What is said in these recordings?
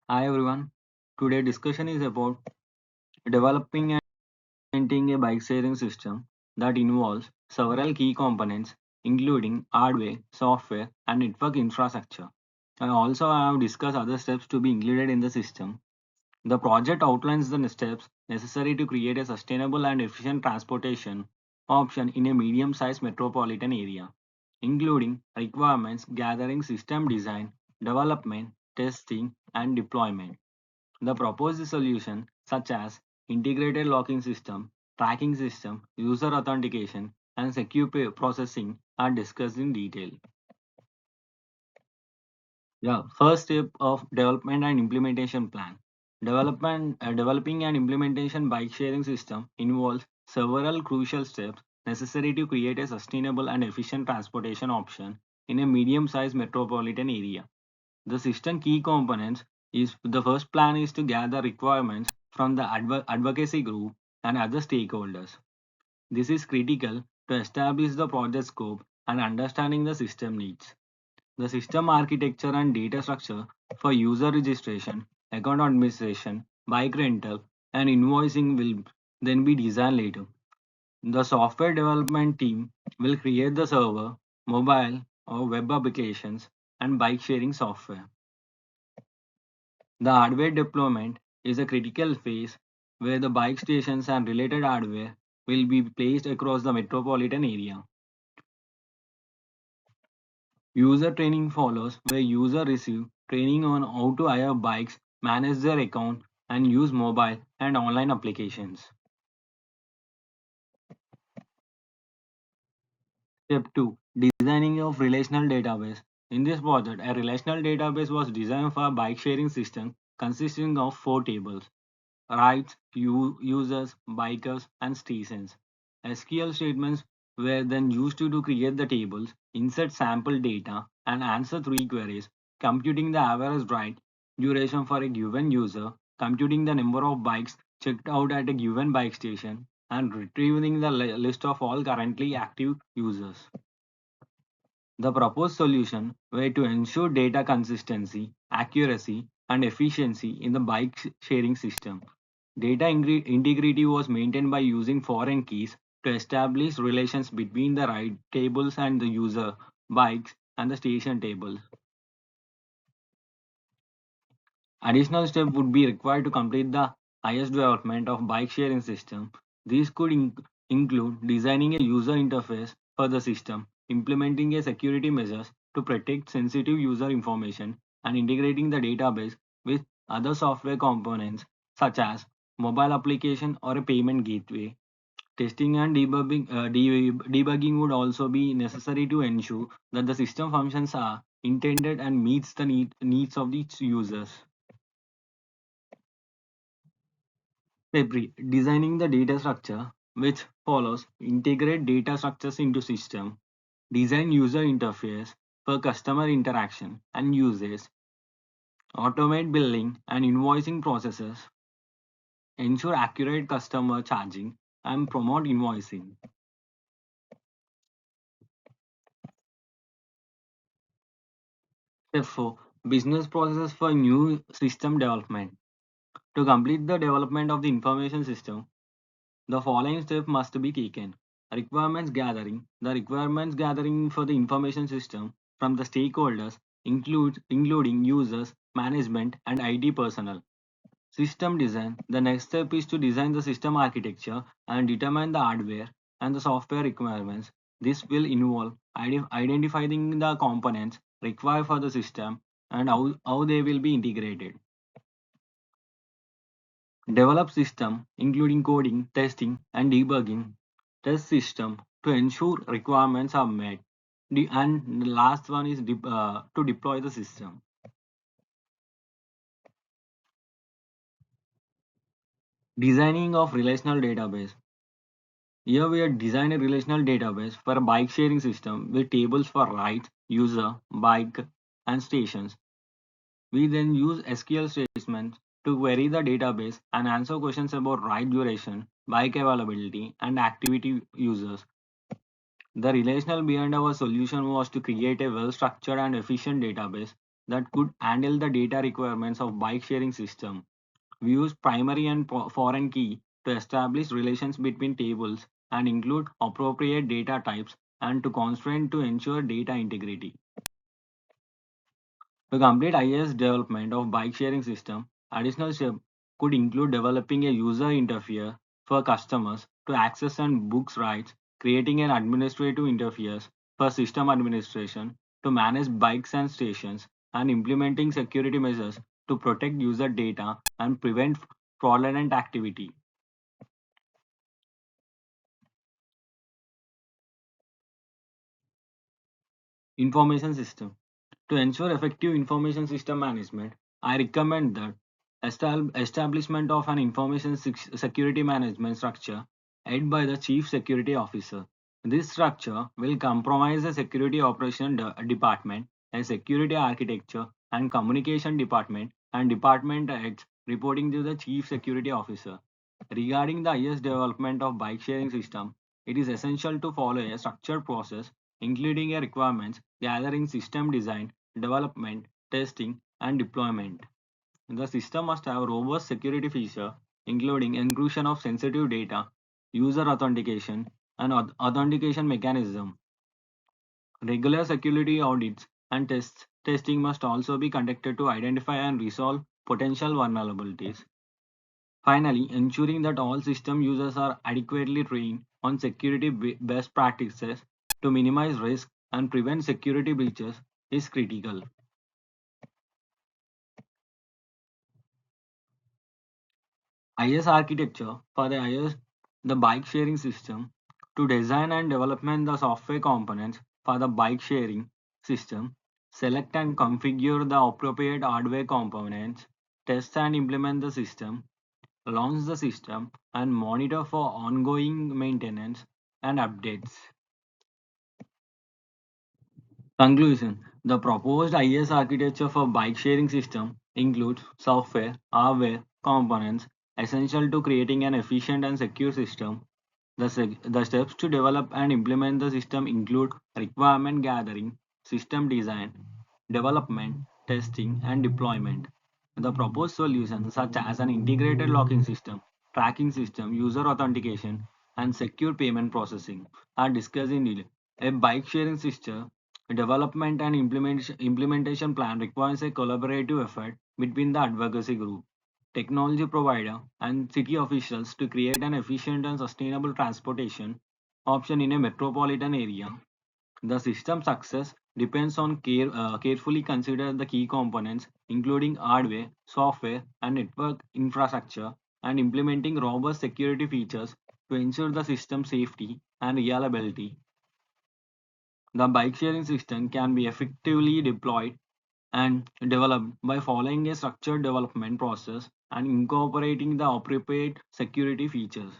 Hi everyone. Today discussion is about developing and implementing a bike sharing system that involves several key components including hardware, software and network infrastructure. I also have discussed other steps to be included in the system. The project outlines the steps necessary to create a sustainable and efficient transportation option in a medium-sized metropolitan area, including requirements gathering, system design, development, testing and deployment. The proposed solution, such as integrated locking system, tracking system, user authentication, and secure processing, are discussed in detail. Yeah, first step of development and implementation plan. Developing and implementation bike sharing system involves several crucial steps necessary to create a sustainable and efficient transportation option in a medium-sized metropolitan area. The system key components is the first plan is to gather requirements from the advocacy group and other stakeholders. This is critical to establish the project scope and understanding the system needs. The system architecture and data structure for user registration, account administration, bike rental, and invoicing will then be designed later. The software development team will create the server, mobile or web applications, and bike sharing software. The hardware deployment is a critical phase where the bike stations and related hardware will be placed across the metropolitan area. User training follows where users receive training on how to hire bikes, manage their account, and use mobile and online applications. Step 2. Designing of relational database. In this project, a relational database was designed for a bike sharing system consisting of 4 tables: rides, users, bikers, and stations. SQL statements were then used to create the tables, insert sample data, and answer 3 queries: computing the average ride duration for a given user, computing the number of bikes checked out at a given bike station, and retrieving the list of all currently active users. The proposed solution were to ensure data consistency, accuracy, and efficiency in the bike sharing system. Data integrity was maintained by using foreign keys to establish relations between the ride tables and the user, bikes, and the station tables. Additional steps would be required to complete the highest development of bike sharing system. These could include designing a user interface for the system, implementing a security measures to protect sensitive user information, and integrating the database with other software components such as mobile application or a payment gateway. Testing and debugging would also be necessary to ensure that the system functions are intended and meets the needs of its users. Step 3. Designing the data structure, which follows integrate data structures into system, design user interface for customer interaction and uses, automate billing and invoicing processes, ensure accurate customer charging, and promote invoicing. Step 4. Business processes for new system development. To complete the development of the information system, the following steps must be taken. Requirements gathering. The requirements gathering for the information system from the stakeholders including users, management, and IT personnel. System design. The next step is to design the system architecture and determine the hardware and the software requirements. This will involve identifying the components required for the system and how they will be integrated. Develop system including coding, testing, and debugging. Test system to ensure requirements are met. And the last one is to deploy the system. Designing of relational database. Here we have designed a relational database for a bike sharing system with tables for rides, user, bike, and stations. We then use SQL statements to query the database and answer questions about ride duration, bike availability, and activity users. The relational behind our solution was to create a well structured and efficient database that could handle the data requirements of bike sharing system. We use primary and foreign key to establish relations between tables and include appropriate data types and to constrain to ensure data integrity. To complete IaaS development of bike sharing system, additional steps could include developing a user interface for customers to access and books rights, creating an administrative interface for system administration to manage bikes and stations, and implementing security measures to protect user data and prevent fraudulent activity. Information system. To ensure effective information system management, I recommend that establishment of an information security management structure led by the Chief Security Officer. This structure will comprise a security operation department, a security architecture and communication department, and department heads reporting to the Chief Security Officer. Regarding the IS development of bike sharing system, it is essential to follow a structured process including a requirements gathering, system design, development, testing, and deployment. The system must have robust security feature, including encryption of sensitive data, user authentication, and authentication mechanism. Regular security audits and testing must also be conducted to identify and resolve potential vulnerabilities. Finally, ensuring that all system users are adequately trained on security best practices to minimize risk and prevent security breaches is critical. IS architecture for the IS the bike sharing system to design and development the software components for the bike sharing system, select and configure the appropriate hardware components, test and implement the system, launch the system, and monitor for ongoing maintenance and updates. Conclusion: the proposed IS architecture for bike sharing system includes software, hardware, components essential to creating an efficient and secure system. The steps to develop and implement the system include requirement gathering, system design, development, testing, and deployment. The proposed solutions, such as an integrated locking system, tracking system, user authentication, and secure payment processing, are discussed in detail. A bike sharing system development and implementation plan requires a collaborative effort between the advocacy group, technology provider, and city officials to create an efficient and sustainable transportation option in a metropolitan area. The system success depends on carefully consider the key components, including hardware, software, and network infrastructure, and implementing robust security features to ensure the system safety and reliability. The bike sharing system can be effectively deployed and developed by following a structured development process and incorporating the appropriate security features.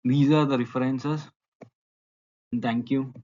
These are the references. Thank you.